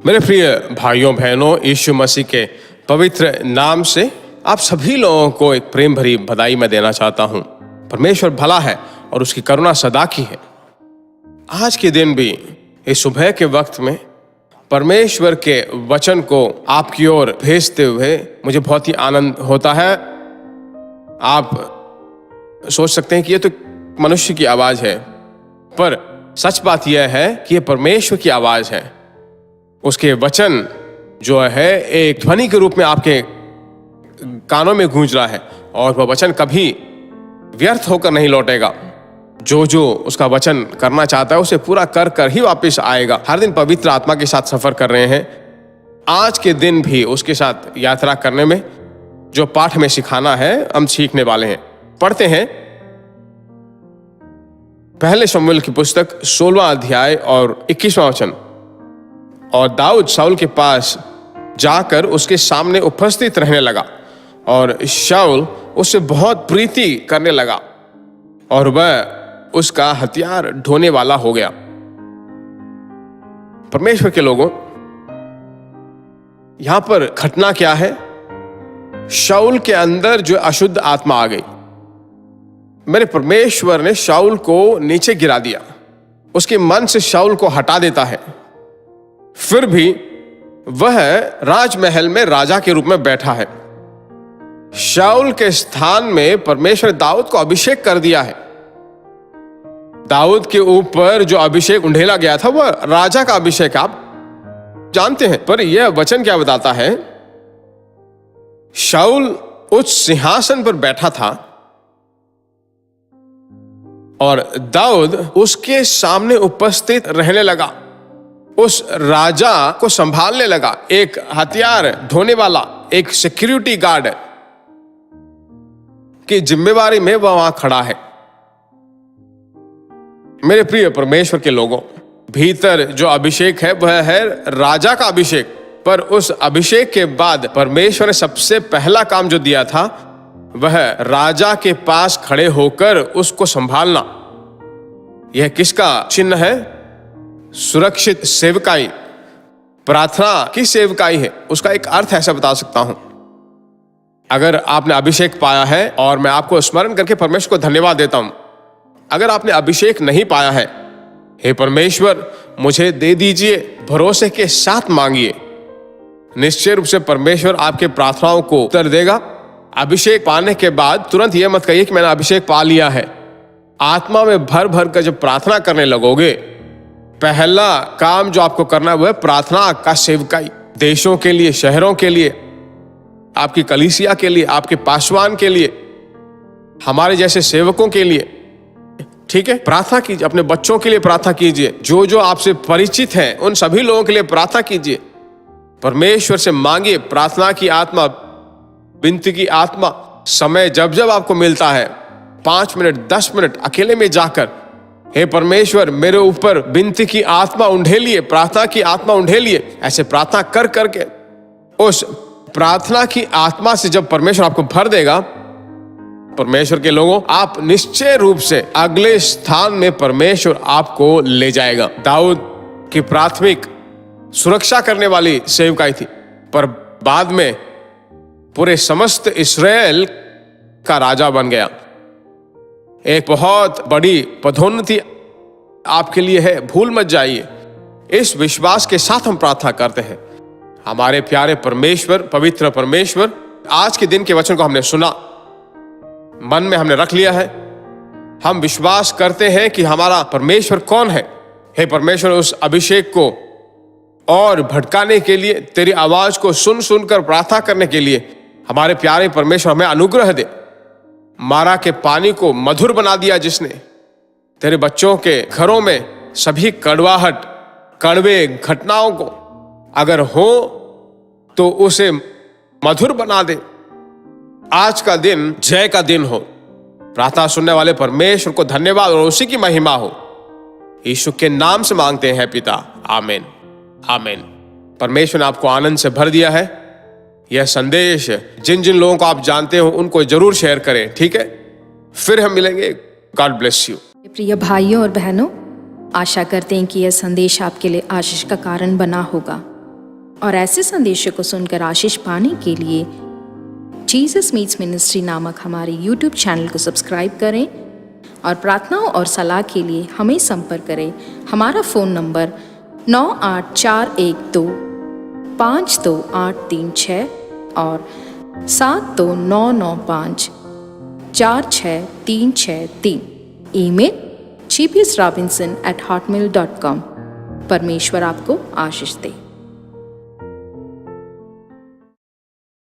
मेरे प्रिय भाइयों बहनों, यीशु मसीह के पवित्र नाम से आप सभी लोगों को एक प्रेम भरी बधाई मैं देना चाहता हूं। परमेश्वर भला है और उसकी करुणा सदा की है। आज के दिन भी इस सुबह के वक्त में परमेश्वर के वचन को आपकी ओर भेजते हुए मुझे बहुत ही आनंद होता है। आप सोच सकते हैं कि ये तो मनुष्य की आवाज है, पर सच बात यह है कि यह परमेश्वर की आवाज है। उसके वचन जो है एक ध्वनि के रूप में आपके कानों में गूंज रहा है और वह वचन कभी व्यर्थ होकर नहीं लौटेगा। जो उसका वचन करना चाहता है उसे पूरा कर कर ही वापस आएगा। हर दिन पवित्र आत्मा के साथ सफर कर रहे हैं। आज के दिन भी उसके साथ यात्रा करने में जो पाठ में सिखाना है हम सीखने वाले हैं। पढ़ते हैं पहले शमूएल की पुस्तक 16वां अध्याय और 21वां वचन। और दाऊद शाऊल के पास जाकर उसके सामने उपस्थित रहने लगा और शाऊल उससे बहुत प्रीति करने लगा और वह उसका हथियार ढोने वाला हो गया। परमेश्वर के लोगों, यहां पर घटना क्या है? शाऊल के अंदर जो अशुद्ध आत्मा आ गई। मेरे परमेश्वर ने शाऊल को नीचे गिरा दिया, उसके मन से शाऊल को हटा देता है। फिर भी वह राजमहल में राजा के रूप में बैठा है। शाऊल के स्थान में परमेश्वर दाऊद को अभिषेक कर दिया है। दाऊद के ऊपर जो अभिषेक उंडेला गया था वह राजा का अभिषेक आप जानते हैं। पर यह वचन क्या बताता है? शाऊल उस सिंहासन पर बैठा था और दाऊद उसके सामने उपस्थित रहने लगा, उस राजा को संभालने लगा। एक हथियार ढोने वाला, एक सिक्योरिटी गार्ड की जिम्मेवारी में वह वहां खड़ा है। मेरे प्रिय परमेश्वर के लोगों, भीतर जो अभिषेक है वह है राजा का अभिषेक। पर उस अभिषेक के बाद परमेश्वर ने सबसे पहला काम जो दिया था वह राजा के पास खड़े होकर उसको संभालना। यह किसका चिन्ह है? सुरक्षित सेवकाई, प्रार्थना की सेवकाई है। उसका एक अर्थ ऐसा बता सकता हूं। अगर आपने अभिषेक पाया है, और मैं आपको स्मरण करके परमेश्वर को धन्यवाद देता हूं, अगर आपने अभिषेक नहीं पाया है, हे परमेश्वर मुझे दे दीजिए, भरोसे के साथ मांगिए। निश्चय रूप से परमेश्वर आपके प्रार्थनाओं को उत्तर देगा। अभिषेक पाने के बाद तुरंत यह मत कहिए कि मैंने अभिषेक पा लिया है। आत्मा में भर भर कर जब प्रार्थना करने लगोगे, पहला काम जो आपको करना है वह प्रार्थना का सेवकाई। देशों के लिए, शहरों के लिए, आपकी कलीसिया के लिए, आपके पासवान के लिए, हमारे जैसे सेवकों के लिए, ठीक है? प्रार्थना कीजिए। अपने बच्चों के लिए प्रार्थना कीजिए। जो आपसे परिचित हैं उन सभी लोगों के लिए प्रार्थना कीजिए। परमेश्वर से मांगिए प्रार्थना की आत्मा, विनती की आत्मा। समय जब जब आपको मिलता है, 5 मिनट 10 मिनट अकेले में जाकर, हे परमेश्वर मेरे ऊपर विनती की आत्मा उंडेलिए, प्रार्थना की आत्मा उंडेलिए। ऐसे प्रार्थना कर करके उस प्रार्थना की आत्मा से जब परमेश्वर आपको भर देगा, परमेश्वर के लोगों, आप निश्चय रूप से अगले स्थान में परमेश्वर आपको ले जाएगा। दाऊद की प्राथमिक सुरक्षा करने वाली सेवकाई थी, पर बाद में पूरे समस्त इस्राएल का राजा बन गया। एक बहुत बड़ी पदोन्नति आपके लिए है, भूल मत जाइए। इस विश्वास के साथ हम प्रार्थना करते हैं। हमारे प्यारे परमेश्वर, पवित्र परमेश्वर, आज के दिन के वचन को हमने सुना, मन में हमने रख लिया है। हम विश्वास करते हैं कि हमारा परमेश्वर कौन है। हे परमेश्वर, उस अभिषेक को और भटकाने के लिए, तेरी आवाज को सुन सुनकर प्रार्थना करने के लिए हमारे प्यारे परमेश्वर हमें अनुग्रह दे। मारा के पानी को मधुर बना दिया जिसने, तेरे बच्चों के घरों में सभी कड़वाहट, कड़वे घटनाओं को अगर हो तो उसे मधुर बना दे। आज का दिन जय का दिन हो। प्रार्थना सुनने वाले परमेश्वर को धन्यवाद और उसी की महिमा हो। यीशु के नाम से मांगते हैं पिता, आमीन आमीन। परमेश्वर ने आपको आनंद से भर दिया है। यह संदेश जिन जिन लोगों को आप जानते हो उनको जरूर शेयर करें, ठीक है? फिर हम मिलेंगे। God bless you. प्रिय भाइयों और बहनों, आशा करते हैं कि यह संदेश आपके लिए आशीष का कारण बना होगा। और ऐसे संदेशों को सुनकर आशीष पाने के लिए जीसस मीट्स मिनिस्ट्री नामक हमारे YouTube चैनल को सब्सक्राइब करें और प्रार्थनाओं और सलाह के लिए हमें संपर्क करें। हमारा फ़ोन नंबर 9841252836 और 7299546363। Email gpsrobinson@hotmail.com। परमेश्वर आपको आशीष दे।